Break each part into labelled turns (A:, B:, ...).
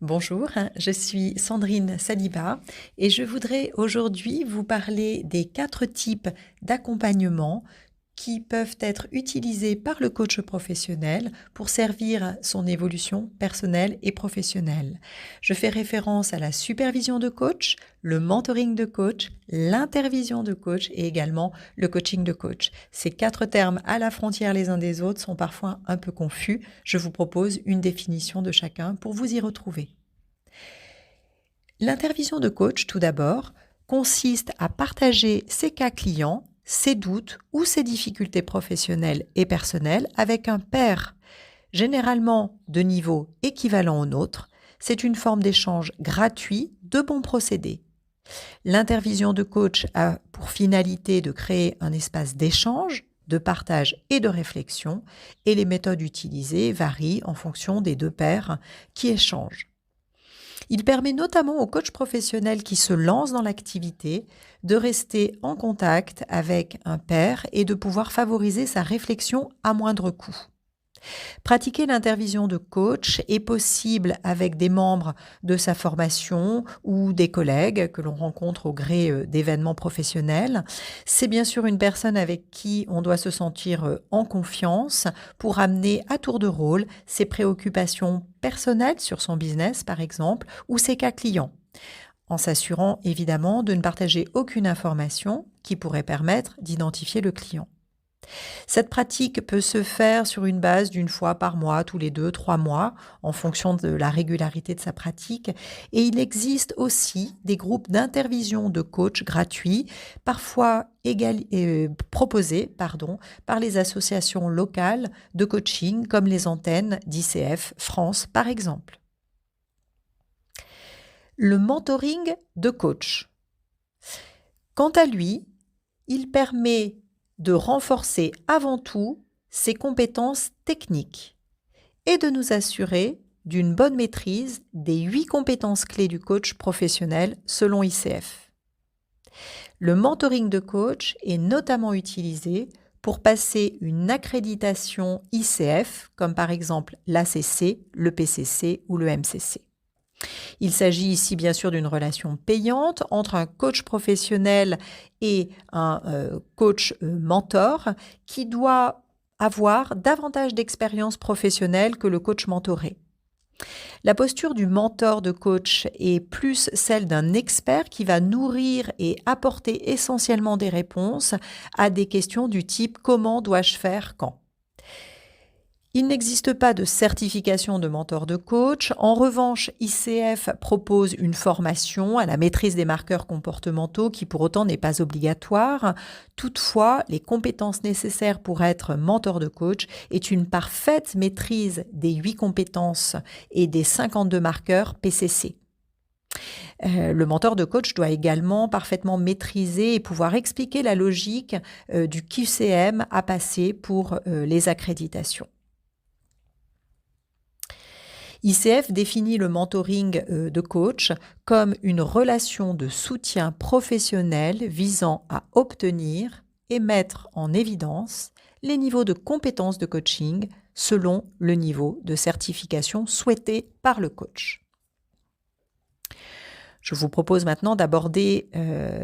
A: Bonjour, je suis Sandrine Saliba et je voudrais aujourd'hui vous parler des 4 types d'accompagnement qui peuvent être utilisés par le coach professionnel pour servir son évolution personnelle et professionnelle. Je fais référence à la supervision de coach, le mentoring de coach, l'intervision de coach et également le coaching de coach. Ces 4 termes à la frontière les uns des autres sont parfois un peu confus. Je vous propose une définition de chacun pour vous y retrouver. L'intervision de coach, tout d'abord, consiste à partager ses cas clients, ses doutes ou ses difficultés professionnelles et personnelles avec un pair, généralement de niveau équivalent au nôtre. C'est une forme d'échange gratuit de bons procédés. L'intervision de coach a pour finalité de créer un espace d'échange, de partage et de réflexion, et les méthodes utilisées varient en fonction des deux pairs qui échangent. Il permet notamment aux coachs professionnels qui se lancent dans l'activité de rester en contact avec un pair et de pouvoir favoriser sa réflexion à moindre coût. Pratiquer l'intervision de coach est possible avec des membres de sa formation ou des collègues que l'on rencontre au gré d'événements professionnels. C'est bien sûr une personne avec qui on doit se sentir en confiance pour amener à tour de rôle ses préoccupations personnelles sur son business, par exemple, ou ses cas clients, en s'assurant évidemment de ne partager aucune information qui pourrait permettre d'identifier le client. Cette pratique peut se faire sur une base d'une fois par mois, tous les 2, 3 mois, en fonction de la régularité de sa pratique. Et il existe aussi des groupes d'intervision de coach gratuits, parfois proposés par les associations locales de coaching, comme les antennes d'ICF France, par exemple. Le mentoring de coach. Quant à lui, il permet de renforcer avant tout ses compétences techniques et de nous assurer d'une bonne maîtrise des 8 compétences clés du coach professionnel selon ICF. Le mentoring de coach est notamment utilisé pour passer une accréditation ICF, comme par exemple l'ACC, le PCC ou le MCC. Il s'agit ici bien sûr d'une relation payante entre un coach professionnel et un coach mentor qui doit avoir davantage d'expérience professionnelle que le coach mentoré. La posture du mentor de coach est plus celle d'un expert qui va nourrir et apporter essentiellement des réponses à des questions du type « Comment dois-je faire quand ?» Il n'existe pas de certification de mentor de coach. En revanche, ICF propose une formation à la maîtrise des marqueurs comportementaux qui pour autant n'est pas obligatoire. Toutefois, les compétences nécessaires pour être mentor de coach est une parfaite maîtrise des 8 compétences et des 52 marqueurs PCC. Le mentor de coach doit également parfaitement maîtriser et pouvoir expliquer la logique du QCM à passer pour les accréditations. ICF définit le mentoring de coach comme une relation de soutien professionnel visant à obtenir et mettre en évidence les niveaux de compétences de coaching selon le niveau de certification souhaité par le coach. Je vous propose maintenant d'aborder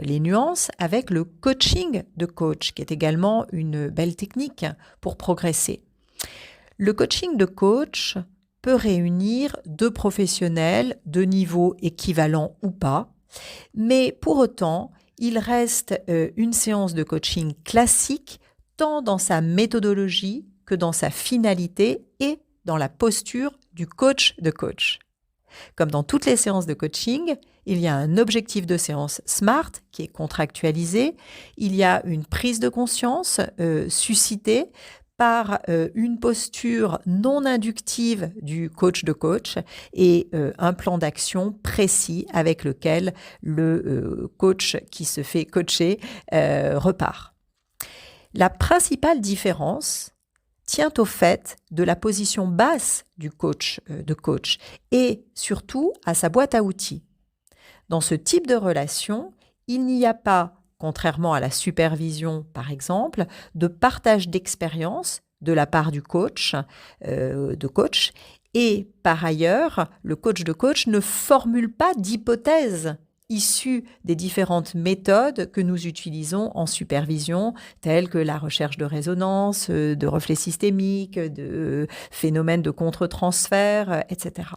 A: les nuances avec le coaching de coach, qui est également une belle technique pour progresser. Le coaching de coach peut réunir 2 professionnels de niveau équivalent ou pas, mais pour autant, il reste une séance de coaching classique tant dans sa méthodologie que dans sa finalité et dans la posture du coach de coach. Comme dans toutes les séances de coaching, il y a un objectif de séance SMART qui est contractualisé, il y a une prise de conscience suscitée par une posture non inductive du coach de coach et un plan d'action précis avec lequel le coach qui se fait coacher repart. La principale différence tient au fait de la position basse du coach de coach et surtout à sa boîte à outils. Dans ce type de relation, il n'y a pas, contrairement à la supervision par exemple, de partage d'expérience de la part du coach, Et par ailleurs, le coach de coach ne formule pas d'hypothèses issues des différentes méthodes que nous utilisons en supervision, telles que la recherche de résonance, de reflets systémiques, de phénomènes de contre-transfert, etc.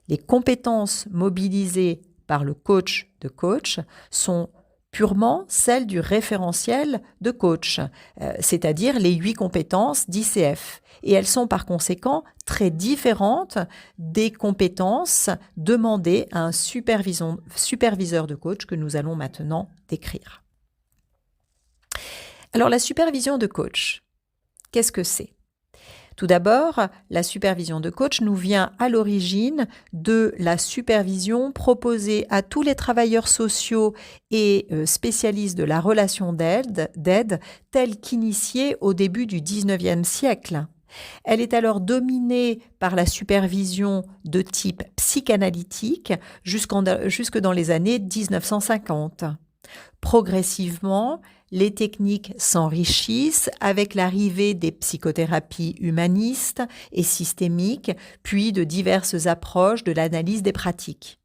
A: Les compétences mobilisées par le coach de coach sont purement celles du référentiel de coach, c'est-à-dire les 8 compétences d'ICF. Et elles sont par conséquent très différentes des compétences demandées à un superviseur de coach que nous allons maintenant décrire. Alors la supervision de coach, qu'est-ce que c'est ? Tout d'abord, la supervision de coach nous vient à l'origine de la supervision proposée à tous les travailleurs sociaux et spécialistes de la relation d'aide tels qu'initiés au début du XIXe siècle. Elle est alors dominée par la supervision de type psychanalytique jusque dans les années 1950. Progressivement, les techniques s'enrichissent avec l'arrivée des psychothérapies humanistes et systémiques, puis de diverses approches de l'analyse des pratiques.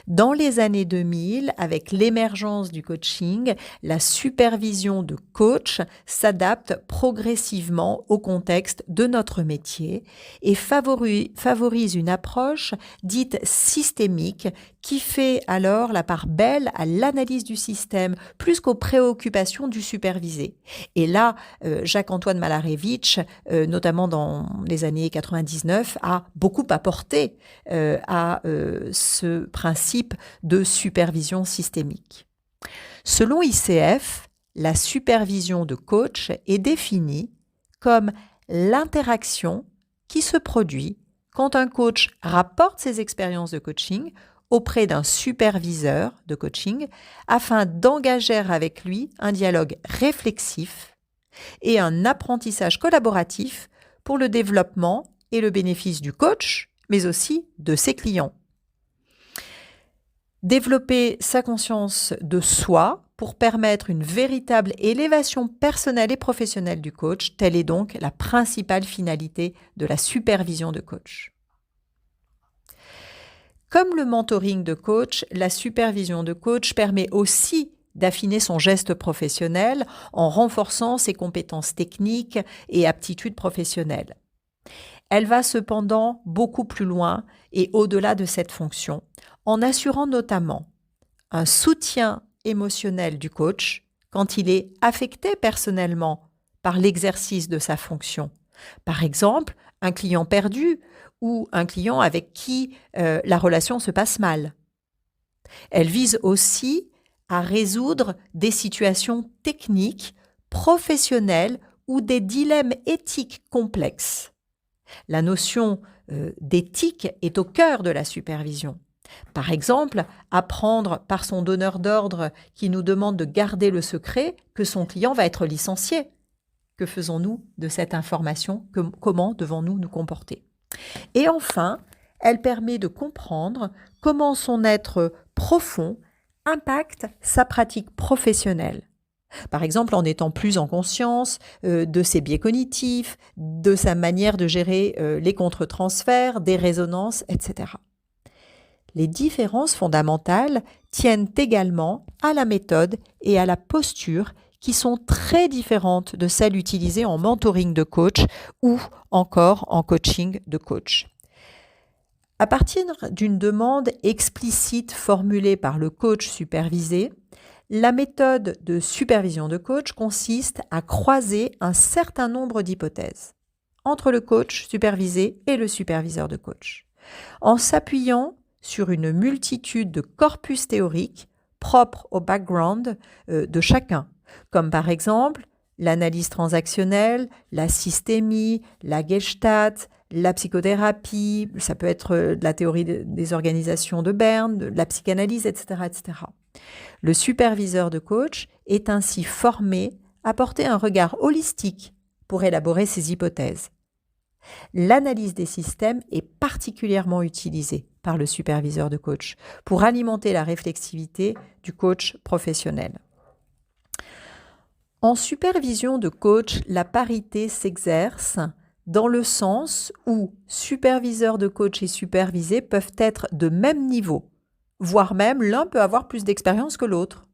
A: Dans les années 2000, avec l'émergence du coaching, la supervision de coach s'adapte progressivement au contexte de notre métier et favorise une approche dite systémique qui fait alors la part belle à l'analyse du système plus qu'aux préoccupations du supervisé. Et là, Jacques-Antoine Malarevitch, notamment dans les années 99, a beaucoup apporté à ce principe de supervision systémique. Selon ICF, la supervision de coach est définie comme l'interaction qui se produit quand un coach rapporte ses expériences de coaching auprès d'un superviseur de coaching afin d'engager avec lui un dialogue réflexif et un apprentissage collaboratif pour le développement et le bénéfice du coach, mais aussi de ses clients. Développer sa conscience de soi pour permettre une véritable élévation personnelle et professionnelle du coach, telle est donc la principale finalité de la supervision de coach. Comme le mentoring de coach, la supervision de coach permet aussi d'affiner son geste professionnel en renforçant ses compétences techniques et aptitudes professionnelles. Elle va cependant beaucoup plus loin et au-delà de cette fonction, en assurant notamment un soutien émotionnel du coach quand il est affecté personnellement par l'exercice de sa fonction. Par exemple, un client perdu ou un client avec qui la relation se passe mal. Elle vise aussi à résoudre des situations techniques, professionnelles ou des dilemmes éthiques complexes. La notion d'éthique est au cœur de la supervision. Par exemple, apprendre par son donneur d'ordre qui nous demande de garder le secret que son client va être licencié. Que faisons-nous de cette information? Comment devons-nous nous comporter? Et enfin, elle permet de comprendre comment son être profond impacte sa pratique professionnelle. Par exemple, en étant plus en conscience de ses biais cognitifs, de sa manière de gérer les contre-transferts, des résonances, etc. Les différences fondamentales tiennent également à la méthode et à la posture qui sont très différentes de celles utilisées en mentoring de coach ou encore en coaching de coach. À partir d'une demande explicite formulée par le coach supervisé, la méthode de supervision de coach consiste à croiser un certain nombre d'hypothèses entre le coach supervisé et le superviseur de coach, en s'appuyant sur une multitude de corpus théoriques propres au background de chacun, comme par exemple l'analyse transactionnelle, la systémie, la gestalt, la psychothérapie, ça peut être de la théorie des organisations de Berne, de la psychanalyse, etc., etc. Le superviseur de coach est ainsi formé à porter un regard holistique pour élaborer ses hypothèses. L'analyse des systèmes est particulièrement utilisée par le superviseur de coach pour alimenter la réflexivité du coach professionnel. En supervision de coach, la parité s'exerce dans le sens où superviseur de coach et supervisé peuvent être de même niveau, voire même l'un peut avoir plus d'expérience que l'autre.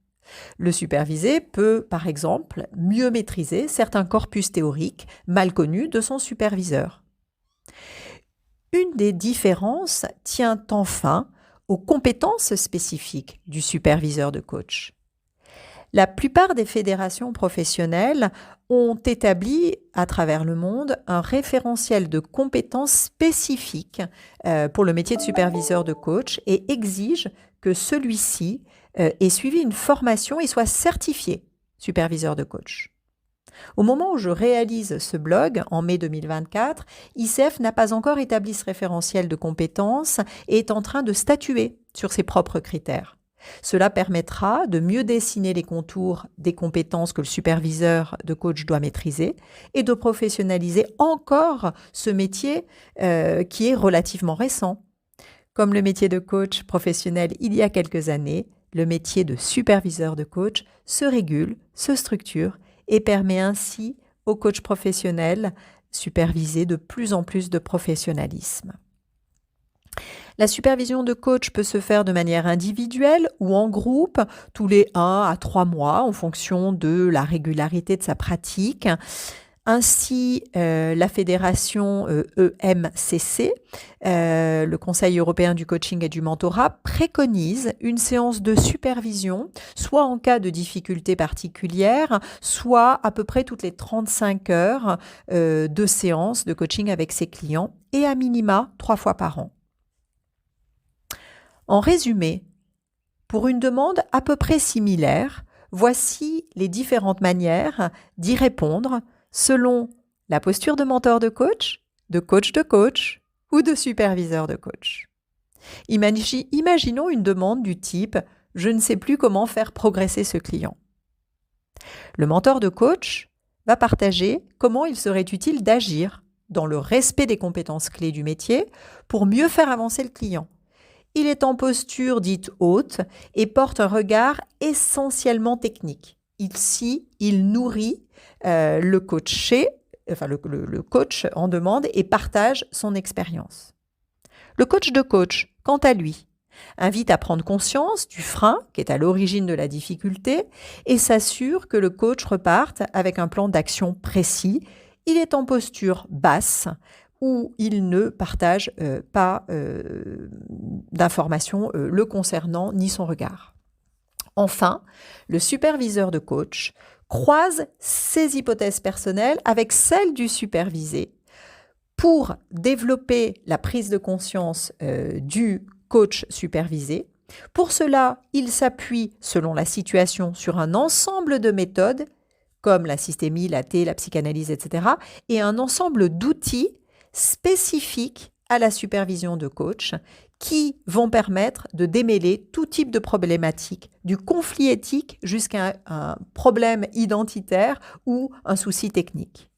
A: Le supervisé peut, par exemple, mieux maîtriser certains corpus théoriques mal connus de son superviseur. Une des différences tient enfin aux compétences spécifiques du superviseur de coach. La plupart des fédérations professionnelles ont établi à travers le monde un référentiel de compétences spécifiques pour le métier de superviseur de coach et exigent que celui-ci ait suivi une formation et soit certifié superviseur de coach. Au moment où je réalise ce blog, en mai 2024, ICF n'a pas encore établi ce référentiel de compétences et est en train de statuer sur ses propres critères. Cela permettra de mieux dessiner les contours des compétences que le superviseur de coach doit maîtriser et de professionnaliser encore ce métier qui est relativement récent. Comme le métier de coach professionnel il y a quelques années, le métier de superviseur de coach se régule, se structure et permet ainsi aux coachs professionnels superviser de plus en plus de professionnalisme. La supervision de coach peut se faire de manière individuelle ou en groupe, tous les 1 à 3 mois, en fonction de la régularité de sa pratique. Ainsi, la fédération EMCC, le Conseil européen du coaching et du mentorat, préconise une séance de supervision, soit en cas de difficultés particulières, soit à peu près toutes les 35 heures de séance de coaching avec ses clients, et à minima 3 fois par an. En résumé, pour une demande à peu près similaire, voici les différentes manières d'y répondre selon la posture de mentor de coach ou de superviseur de coach. Imaginons une demande du type « Je ne sais plus comment faire progresser ce client ». Le mentor de coach va partager comment il serait utile d'agir dans le respect des compétences clés du métier pour mieux faire avancer le client. Il est en posture dite haute et porte un regard essentiellement technique. Il nourrit le coach en demande et partage son expérience. Le coach de coach, quant à lui, invite à prendre conscience du frein qui est à l'origine de la difficulté et s'assure que le coach reparte avec un plan d'action précis. Il est en posture basse où il ne partage pas d'informations le concernant ni son regard. Enfin, le superviseur de coach croise ses hypothèses personnelles avec celles du supervisé pour développer la prise de conscience du coach supervisé. Pour cela, il s'appuie, selon la situation, sur un ensemble de méthodes, comme la systémie, la T, la psychanalyse, etc., et un ensemble d'outils spécifiques à la supervision de coach qui vont permettre de démêler tout type de problématiques, du conflit éthique jusqu'à un problème identitaire ou un souci technique.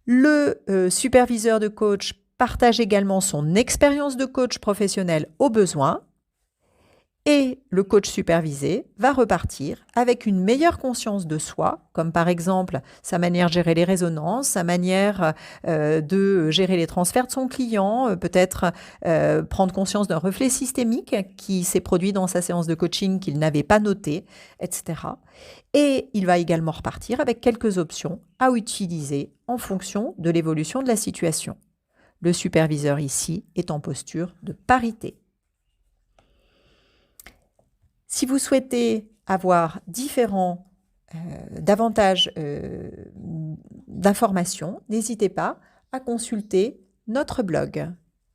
A: Le superviseur de coach partage également son expérience de coach professionnel au besoin et le coach supervisé va repartir avec une meilleure conscience de soi, comme par exemple sa manière de gérer les résonances, sa manière de gérer les transferts de son client, peut-être prendre conscience d'un reflet systémique qui s'est produit dans sa séance de coaching qu'il n'avait pas noté, etc. Et il va également repartir avec quelques options à utiliser en fonction de l'évolution de la situation. Le superviseur ici est en posture de parité. Si vous souhaitez avoir davantage d'informations, n'hésitez pas à consulter notre blog.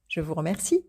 A: Je vous remercie.